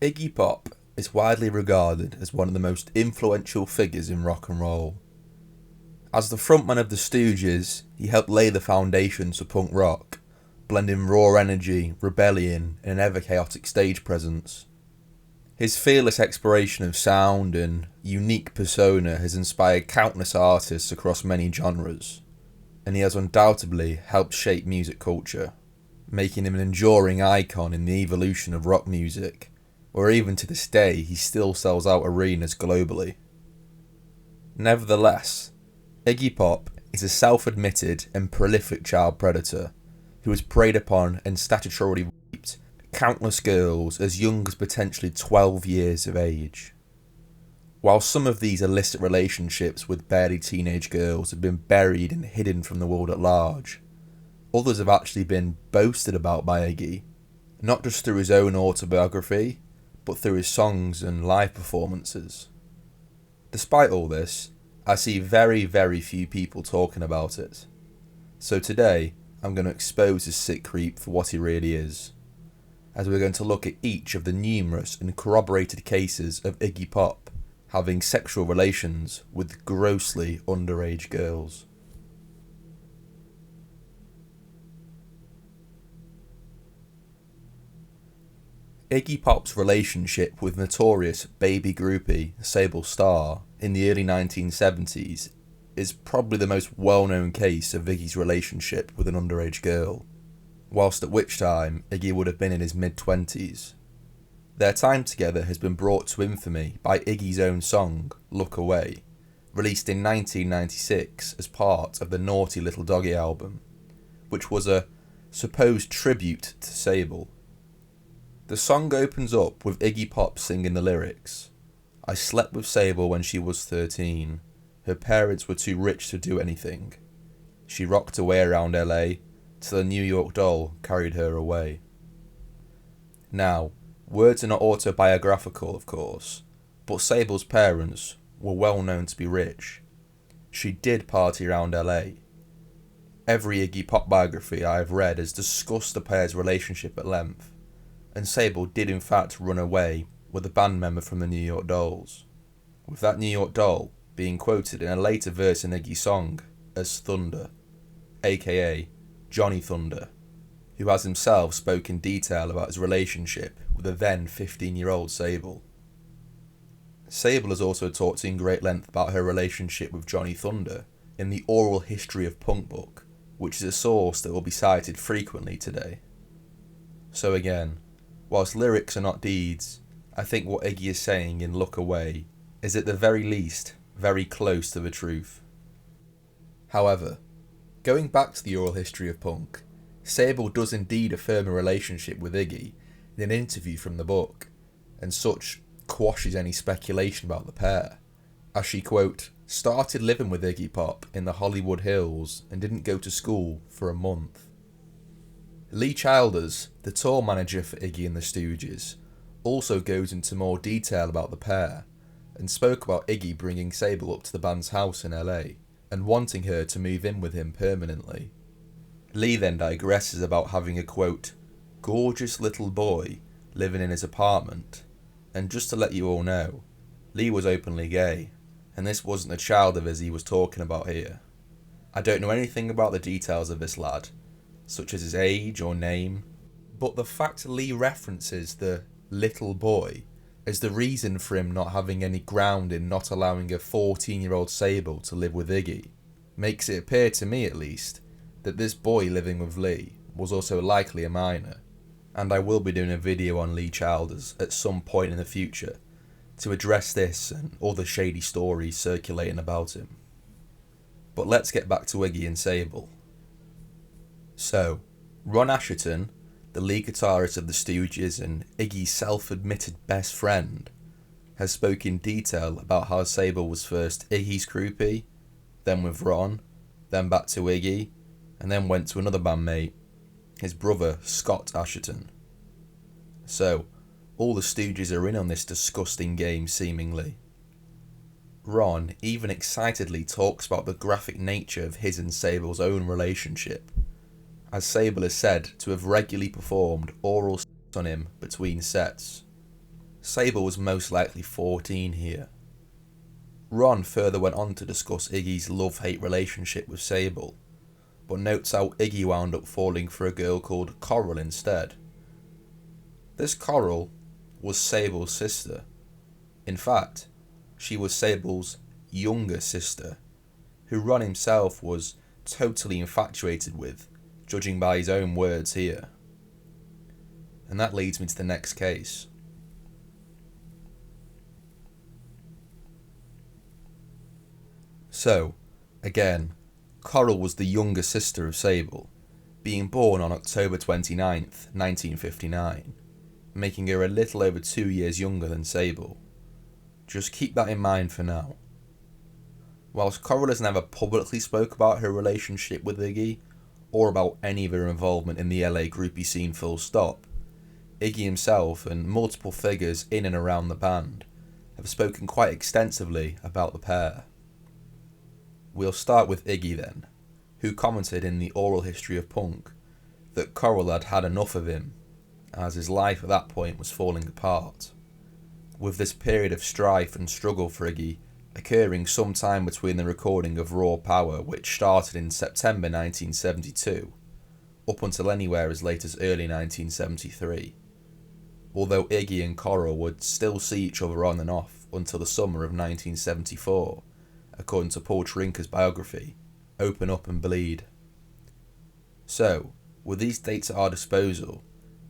Iggy Pop is widely regarded as one of the most influential figures in rock and roll. As the frontman of the Stooges, he helped lay the foundations for punk rock, blending raw energy, rebellion, and an ever-chaotic stage presence. His fearless exploration of sound and unique persona has inspired countless artists across many genres, and he has undoubtedly helped shape music culture, making him an enduring icon in the evolution of rock music, where even to this day he still sells out arenas globally. Nevertheless, Iggy Pop is a self-admitted and prolific child predator who has preyed upon and statutorily raped countless girls as young as potentially 12 years of age. While some of these illicit relationships with barely teenage girls have been buried and hidden from the world at large, others have actually been boasted about by Iggy, not just through his own autobiography, but through his songs and live performances. Despite all this, I see very, very few people talking about it. So today, I'm going to expose this sick creep for what he really is, as we're going to look at each of the numerous and corroborated cases of Iggy Pop having sexual relations with grossly underage girls. Iggy Pop's relationship with notorious baby groupie Sable Starr in the early 1970s is probably the most well-known case of Iggy's relationship with an underage girl, whilst at which time Iggy would have been in his mid-20s. Their time together has been brought to infamy by Iggy's own song, Look Away, released in 1996 as part of the Naughty Little Doggy album, which was a supposed tribute to Sable. The song opens up with Iggy Pop singing the lyrics, "I slept with Sable when she was 13. Her parents were too rich to do anything. She rocked away around LA till a New York doll carried her away." Now, words are not autobiographical, of course, but Sable's parents were well known to be rich. She did party around LA. Every Iggy Pop biography I have read has discussed the pair's relationship at length, and Sable did in fact run away with a band member from the New York Dolls, with that New York doll being quoted in a later verse in Iggy's song as Thunder, aka Johnny Thunder, who has himself spoken in detail about his relationship with the then 15-year-old Sable. Sable has also talked in great length about her relationship with Johnny Thunder in the Oral History of Punk book, which is a source that will be cited frequently today. So again, whilst lyrics are not deeds, I think what Iggy is saying in Look Away is at the very least very close to the truth. However, going back to the oral history of punk, Sable does indeed affirm a relationship with Iggy in an interview from the book, and such quashes any speculation about the pair, as she, quote, started living with Iggy Pop in the Hollywood Hills and didn't go to school for a month. Lee Childers, the tour manager for Iggy and the Stooges, also goes into more detail about the pair, and spoke about Iggy bringing Sable up to the band's house in LA, and wanting her to move in with him permanently. Lee then digresses about having a, quote, gorgeous little boy living in his apartment, and just to let you all know, Lee was openly gay, and this wasn't a child of his he was talking about here. I don't know anything about the details of this lad, such as his age or name, but the fact Lee references the little boy as the reason for him not having any ground in not allowing a 14-year-old Sable to live with Iggy makes it appear, to me at least, that this boy living with Lee was also likely a minor, and I will be doing a video on Lee Childers at some point in the future to address this and other shady stories circulating about him. But let's get back to Iggy and Sable. So, Ron Asherton, the lead guitarist of the Stooges and Iggy's self-admitted best friend, has spoken in detail about how Sable was first Iggy's groupie, then with Ron, then back to Iggy, and then went to another bandmate, his brother Scott Asherton. So, all the Stooges are in on this disgusting game seemingly. Ron even excitedly talks about the graphic nature of his and Sable's own relationship, as Sable is said to have regularly performed oral sex on him between sets. Sable was most likely 14 here. Ron further went on to discuss Iggy's love-hate relationship with Sable, but notes how Iggy wound up falling for a girl called Coral instead. This Coral was Sable's sister. In fact, she was Sable's younger sister, who Ron himself was totally infatuated with, judging by his own words here. And that leads me to the next case. So, again, Coral was the younger sister of Sable, being born on October 29th, 1959, making her a little over 2 years younger than Sable. Just keep that in mind for now. Whilst Coral has never publicly spoke about her relationship with Iggy, or about any of her involvement in the LA groupie scene full stop, Iggy himself and multiple figures in and around the band have spoken quite extensively about the pair. We'll start with Iggy then, who commented in the Oral History of Punk that Coral had had enough of him, as his life at that point was falling apart, with this period of strife and struggle for Iggy occurring sometime between the recording of Raw Power, which started in September 1972, up until anywhere as late as early 1973, although Iggy and Coral would still see each other on and off until the summer of 1974, according to Paul Trinker's biography, Open Up and Bleed. So, with these dates at our disposal,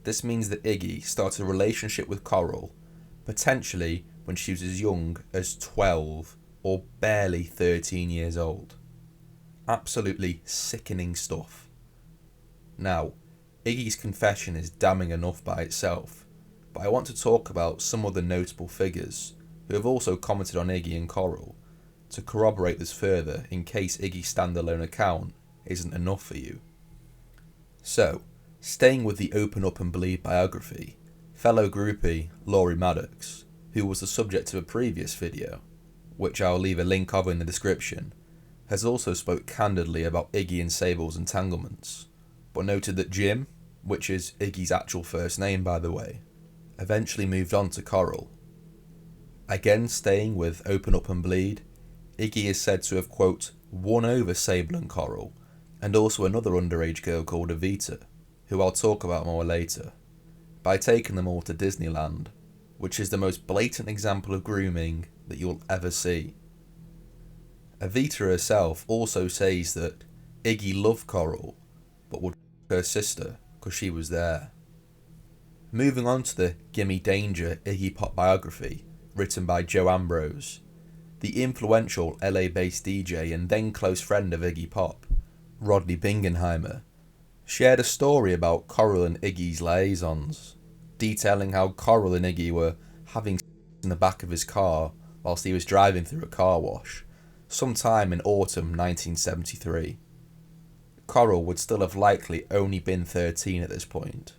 this means that Iggy started a relationship with Coral, potentially when she was as young as 12 or barely 13 years old. Absolutely sickening stuff. Now, Iggy's confession is damning enough by itself, but I want to talk about some other notable figures who have also commented on Iggy and Coral to corroborate this further in case Iggy's standalone account isn't enough for you. So, staying with the Open Up and Bleed biography, fellow groupie Laurie Maddox, who was the subject of a previous video, which I'll leave a link of in the description, has also spoke candidly about Iggy and Sable's entanglements, but noted that Jim, which is Iggy's actual first name by the way, eventually moved on to Coral. Again staying with Open Up and Bleed, Iggy is said to have, quote, won over Sable and Coral, and also another underage girl called Evita, who I'll talk about more later, by taking them all to Disneyland, which is the most blatant example of grooming that you'll ever see. Evita herself also says that Iggy loved Coral, but would her sister because she was there. Moving on to the Gimme Danger Iggy Pop biography, written by Joe Ambrose, the influential LA-based DJ and then close friend of Iggy Pop, Rodney Bingenheimer, shared a story about Coral and Iggy's liaisons, detailing how Coral and Iggy were having sex in the back of his car whilst he was driving through a car wash, sometime in autumn 1973. Coral would still have likely only been 13 at this point.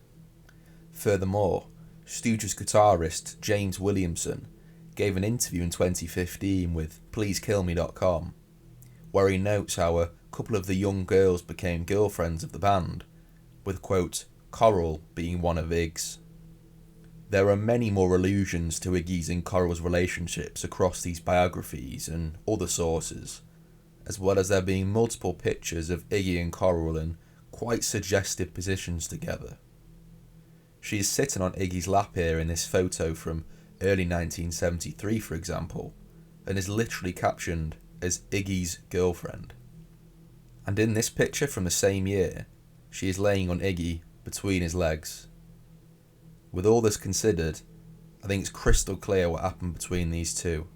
Furthermore, Stooges guitarist James Williamson gave an interview in 2015 with PleaseKillMe.com, where he notes how a couple of the young girls became girlfriends of the band, with, quote, Coral being one of Iggy's. There are many more allusions to Iggy's and Coral's relationships across these biographies and other sources, as well as there being multiple pictures of Iggy and Coral in quite suggestive positions together. She is sitting on Iggy's lap here in this photo from early 1973, for example, and is literally captioned as Iggy's girlfriend. And in this picture from the same year, she is laying on Iggy between his legs. With all this considered, I think it's crystal clear what happened between these two.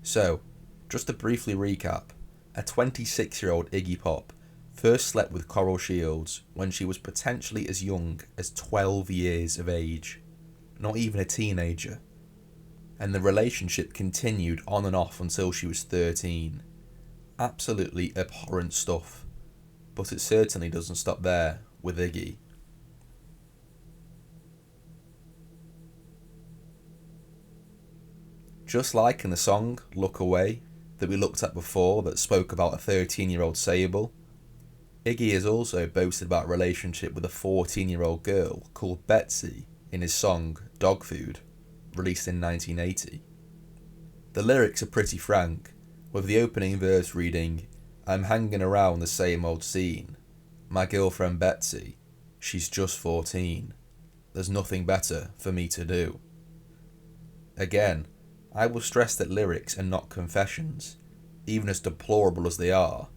So, just to briefly recap, a 26-year-old Iggy Pop first slept with Coral Shields when she was potentially as young as 12 years of age, not even a teenager, and the relationship continued on and off until she was 13. Absolutely abhorrent stuff, but it certainly doesn't stop there with Iggy. Just like in the song Look Away that we looked at before that spoke about a 13-year-old Sable, Iggy has also boasted about a relationship with a 14-year-old girl called Betsy in his song Dog Food. released in 1980. The lyrics are pretty frank, with the opening verse reading, "I'm hanging around the same old scene. My girlfriend Betsy, she's just 14. There's nothing better for me to do." Again, I will stress that lyrics are not confessions, even as deplorable as they are,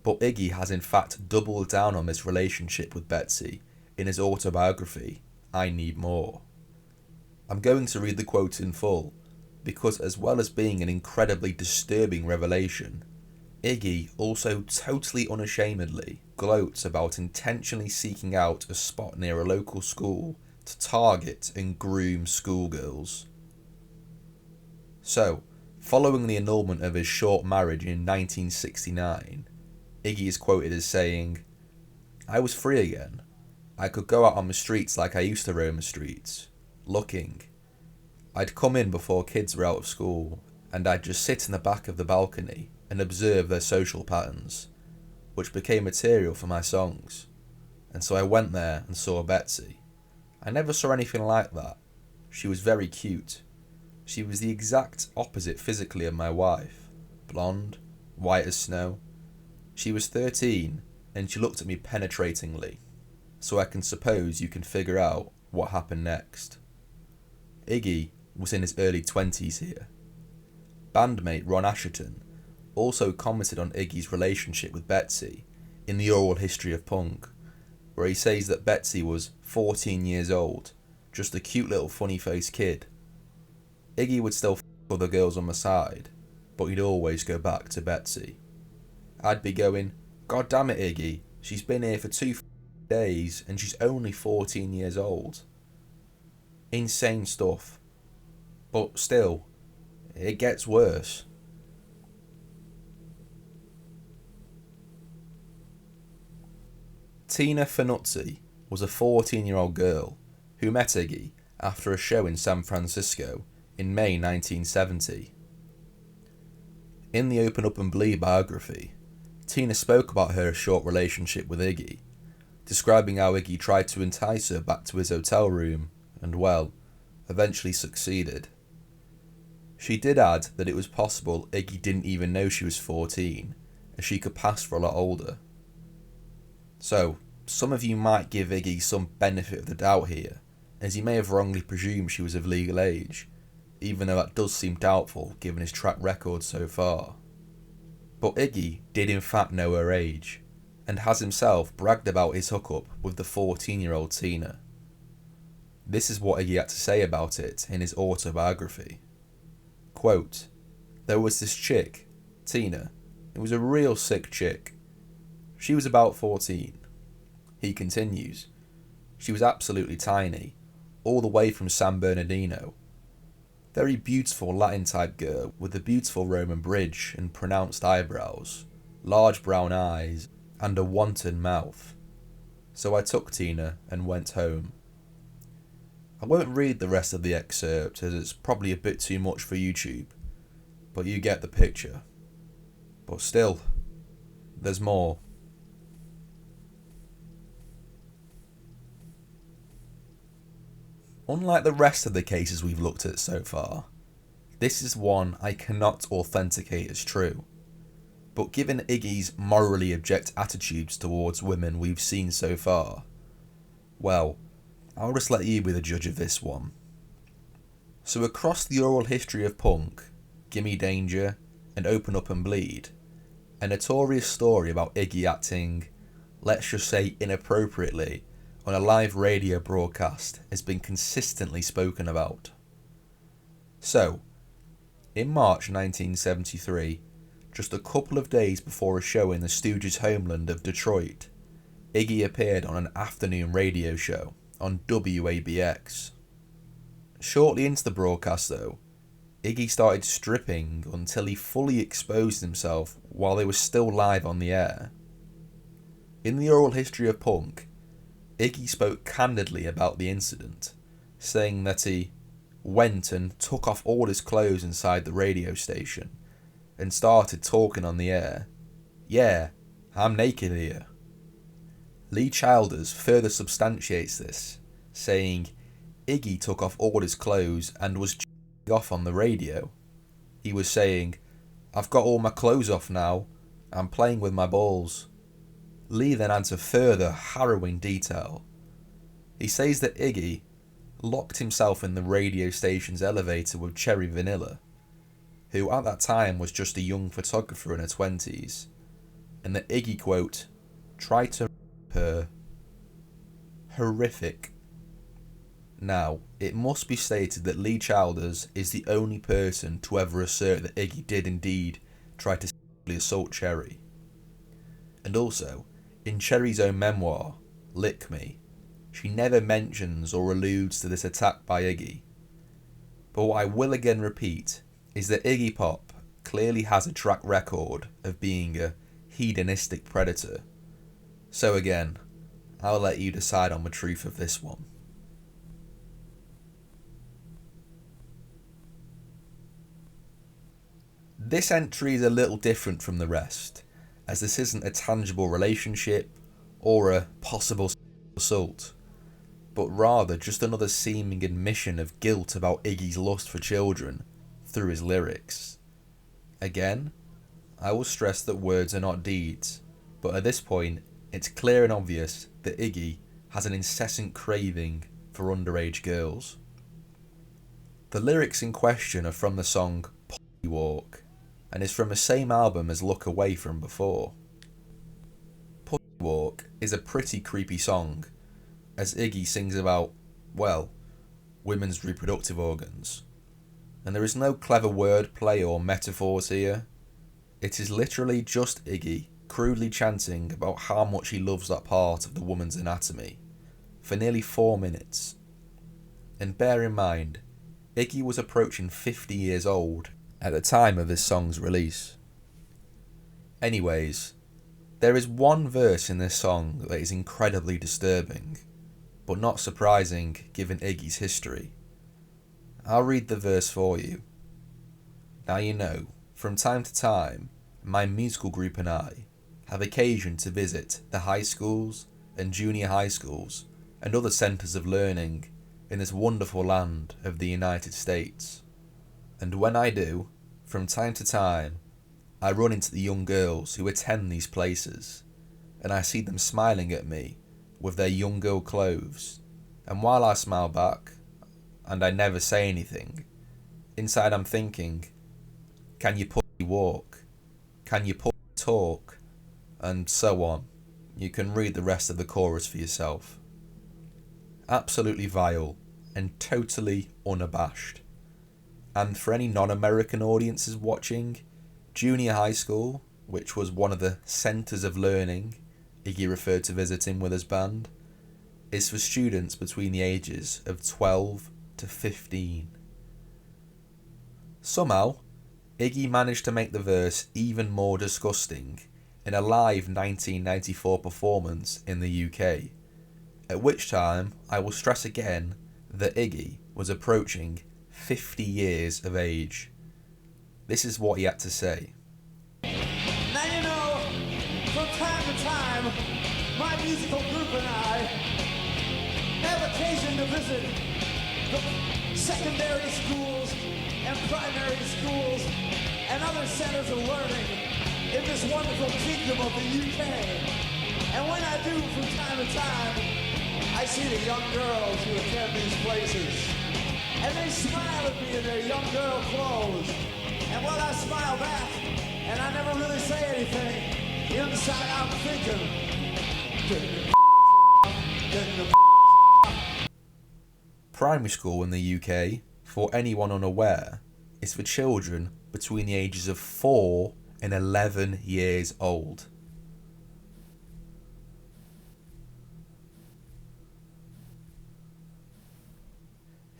but Iggy has in fact doubled down on this relationship with Betsy in his autobiography, I Need More. I'm going to read the quote in full, because as well as being an incredibly disturbing revelation, Iggy also totally unashamedly gloats about intentionally seeking out a spot near a local school to target and groom schoolgirls. So, following the annulment of his short marriage in 1969, Iggy is quoted as saying, "I was free again. I could go out on the streets like I used to roam the streets, looking. I'd come in before kids were out of school, and I'd just sit in the back of the balcony and observe their social patterns, which became material for my songs. And so I went there and saw Betsy. I never saw anything like that. She was very cute. She was the exact opposite physically of my wife. Blonde, white as snow. She was 13, and she looked at me penetratingly. So I can suppose you can figure out what happened next." Iggy was in his early 20s here. Bandmate Ron Asherton also commented on Iggy's relationship with Betsy in the Oral History of Punk, where he says that Betsy was 14 years old, just a cute little funny-faced kid. Iggy would still f*** other girls on the side, but he'd always go back to Betsy. I'd be going, "God damn it, Iggy, she's been here for 2 days and she's only 14 years old." Insane stuff. But still, it gets worse. Tina Fanuzzi was a 14-year-old girl who met Iggy after a show in San Francisco in May 1970. In the Open Up and Bleed biography, Tina spoke about her short relationship with Iggy, describing how Iggy tried to entice her back to his hotel room and, well, eventually succeeded. She did add that it was possible Iggy didn't even know she was 14, as she could pass for a lot older. So, some of you might give Iggy some benefit of the doubt here, as he may have wrongly presumed she was of legal age, even though that does seem doubtful given his track record so far. But Iggy did in fact know her age, and has himself bragged about his hookup with the 14-year-old Tina. This is what Iggy had to say about it in his autobiography. Quote, "There was this chick, Tina. It was a real sick chick. She was about 14. He continues, "She was absolutely tiny, all the way from San Bernardino. Very beautiful Latin-type girl with a beautiful Roman bridge and pronounced eyebrows, large brown eyes, and a wanton mouth. So I took Tina and went home." I won't read the rest of the excerpt as it's probably a bit too much for YouTube, but you get the picture. But still, there's more. Unlike the rest of the cases we've looked at so far, this is one I cannot authenticate as true. But given Iggy's morally abject attitudes towards women we've seen so far, well, I'll just let you be the judge of this one. So across the oral history of punk, Gimme Danger, and Open Up and Bleed, a notorious story about Iggy acting, let's just say inappropriately, on a live radio broadcast has been consistently spoken about. So, in March 1973, just a couple of days before a show in the Stooges' homeland of Detroit, Iggy appeared on an afternoon radio show on WABX. Shortly into the broadcast though, Iggy started stripping until he fully exposed himself while they were still live on the air. In the oral history of punk, Iggy spoke candidly about the incident, saying that he went and took off all his clothes inside the radio station and started talking on the air. "Yeah, I'm naked here." Lee Childers further substantiates this, saying, Iggy took off all his clothes and was off on the radio. He was saying, "I've got all my clothes off now, I'm playing with my balls." Lee then adds a further harrowing detail. He says that Iggy locked himself in the radio station's elevator with Cherry Vanilla, who at that time was just a young photographer in her 20s, and that Iggy, quote, tried to her. Horrific. Now, it must be stated that Lee Childers is the only person to ever assert that Iggy did indeed try to sexually assault Cherry. And also, in Cherry's own memoir, Lick Me, she never mentions or alludes to this attack by Iggy. But what I will again repeat is that Iggy Pop clearly has a track record of being a hedonistic predator. So again, I'll let you decide on the truth of this one. This entry is a little different from the rest, as this isn't a tangible relationship or a possible assault, but rather just another seeming admission of guilt about Iggy's lust for children through his lyrics. Again, I will stress that words are not deeds, but at this point, it's clear and obvious that Iggy has an incessant craving for underage girls. The lyrics in question are from the song Poppy Walk, and is from the same album as Look Away from before. Poppy Walk is a pretty creepy song, as Iggy sings about, well, women's reproductive organs. And there is no clever wordplay or metaphors here. It is literally just Iggy crudely chanting about how much he loves that part of the woman's anatomy for nearly 4 minutes. And bear in mind, Iggy was approaching 50 years old at the time of this song's release. Anyways, there is one verse in this song that is incredibly disturbing, but not surprising given Iggy's history. I'll read the verse for you. Now you know, from time to time, my musical group and I have occasion to visit the high schools and junior high schools and other centres of learning in this wonderful land of the United States. And when I do, from time to time, I run into the young girls who attend these places, and I see them smiling at me with their young girl clothes, and while I smile back, and I never say anything, inside I'm thinking, can you walk? Can you talk? And so on. You can read the rest of the chorus for yourself. Absolutely vile and totally unabashed. And for any non-American audiences watching, junior high school, which was one of the centres of learning Iggy referred to visiting with his band, is for students between the ages of 12 to 15. Somehow, Iggy managed to make the verse even more disgusting in a live 1994 performance in the UK, at which time I will stress again that Iggy was approaching 50 years of age. This is what he had to say. Now you know, from time to time, my musical group and I have occasion to visit the secondary schools and primary schools and other centers of learning in this wonderful kingdom of the UK. And when I do from time to time, I see the young girls who attend these places. And they smile at me in their young girl clothes. And while I smile back, and I never really say anything, inside I'm thinking, Primary school in the UK, for anyone unaware, is for children between the ages of 4 and 11 years old.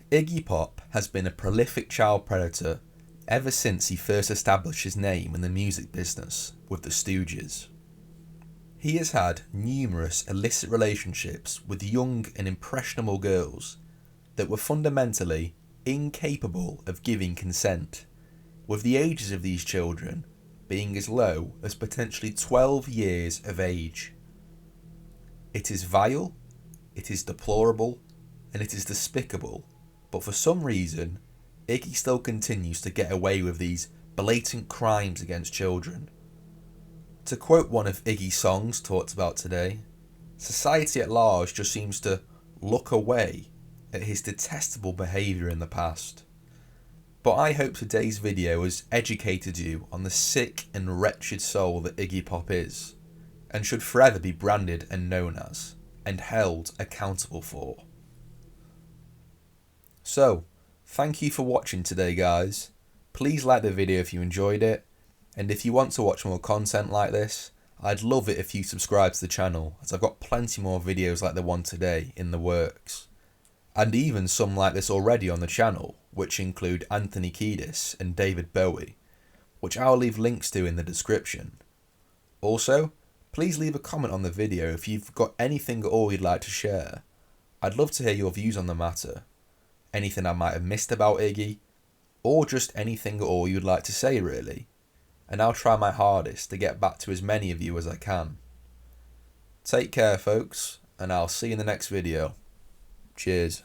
Iggy Pop has been a prolific child predator ever since he first established his name in the music business with the Stooges. He has had numerous illicit relationships with young and impressionable girls that were fundamentally incapable of giving consent, with the ages of these children being as low as potentially 12 years of age. It is vile, it is deplorable, and it is despicable, but for some reason, Iggy still continues to get away with these blatant crimes against children. To quote one of Iggy's songs talked about today, society at large just seems to look away at his detestable behaviour in the past. But I hope today's video has educated you on the sick and wretched soul that Iggy Pop is, and should forever be branded and known as, and held accountable for. So, thank you for watching today, guys. Please like the video if you enjoyed it, and if you want to watch more content like this, I'd love it if you subscribe to the channel, as I've got plenty more videos like the one today in the works. And even some like this already on the channel, which include Anthony Kiedis and David Bowie, which I'll leave links to in the description. Also, please leave a comment on the video if you've got anything at all you'd like to share. I'd love to hear your views on the matter. Anything I might have missed about Iggy, or just anything at all you'd like to say really, and I'll try my hardest to get back to as many of you as I can. Take care folks, and I'll see you in the next video. Cheers.